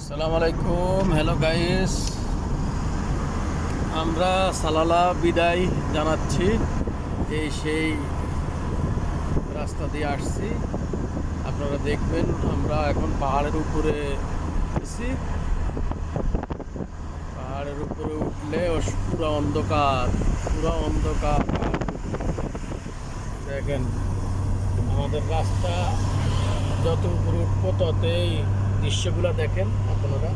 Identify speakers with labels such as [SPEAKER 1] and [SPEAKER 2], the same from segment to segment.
[SPEAKER 1] আসসালামু আলাইকুম, hello guys. আমরা সালালা বিদায় জানাচ্ছি। এই সেই রাস্তা দিয়ে আসছি, আপনারা দেখবেন। আমরা এখন পাহাড়ের উপরে এসেছি। পাহাড়ের উপরে উঠলে পুরো অন্ধকার, পুরো অন্ধকার। দেখেন আমাদের রাস্তা, যত উপরে উঠবো ততই দৃশ্যগুলো দেখেন আপনারা।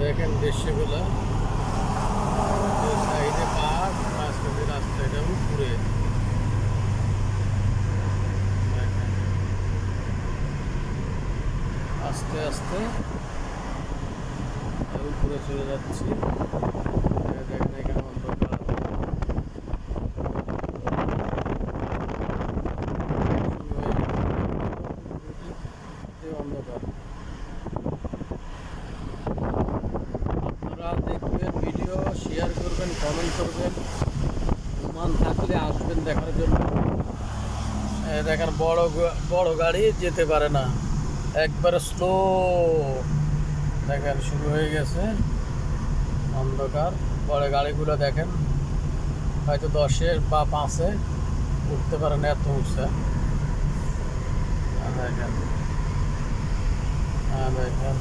[SPEAKER 1] দেখেন দৃশ্যগুলো, সাইডে পাহাড়, মাঝখানে রাস্তা, এটা উপরে। আস্তে আস্তে উপরে চলে যাচ্ছি। দেখেন এখানে অন্ধকার, অন্ধকার। আপনারা দেখবেন, ভিডিও শেয়ার করবেন, কমেন্ট করবেন, মান থাকলে আসবেন দেখার জন্য। দেখেন বড় গাড়ি যেতে পারে না, একবারে স্লো। দেখেন শুরু হয়ে গেছে অন্ধকার। বড় গাড়িগুলো দেখেন হয়তো 10-এ বা 5-এ উঠতে পারে না, এত উঠছে। দেখেন, দেখেন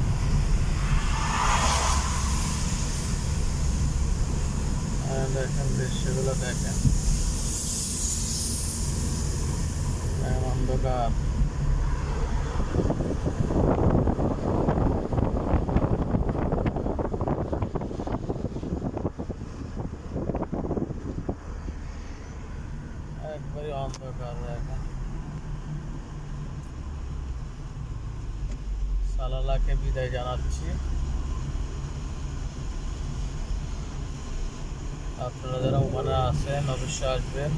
[SPEAKER 1] দেখেন দৃশ্যগুলো দেখেন। অন্ধকার। একবারে অন্ধকার। দেখেন সালালাকে বিদায় জানাচ্ছি। আপনারা যারা ওখানে আছেন অবশ্যই আসবেন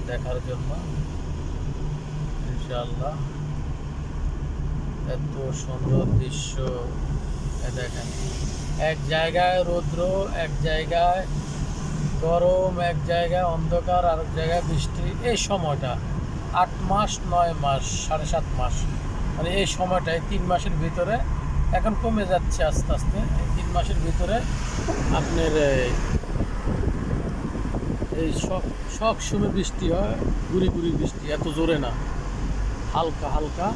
[SPEAKER 1] দেখার জন্য, ইনশাআল্লাহ। এত সুন্দর দৃশ্য। দেখেন, এক জায়গায় রৌদ্র, এক জায়গায় গরম, এক জায়গায় অন্ধকার, আর এক জায়গায় বৃষ্টি। এই সময়টা 8 মাস 9 মাস 7.5 মাস, মানে এই সময়টায় 3 মাসের ভিতরে, এখন কমে যাচ্ছে আস্তে আস্তে। 3 মাসের ভিতরে আপনার এই সব সময় বৃষ্টি হয়, গুড়ি গুড়ি বৃষ্টি, এত জোরে না, হালকা হালকা,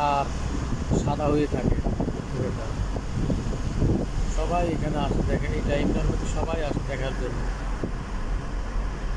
[SPEAKER 1] আর সাদা হয়ে থাকে। সবাই এখানে আসে দেখে, এই টাইমটার মধ্যে সবাই আসে দেখার জন্য।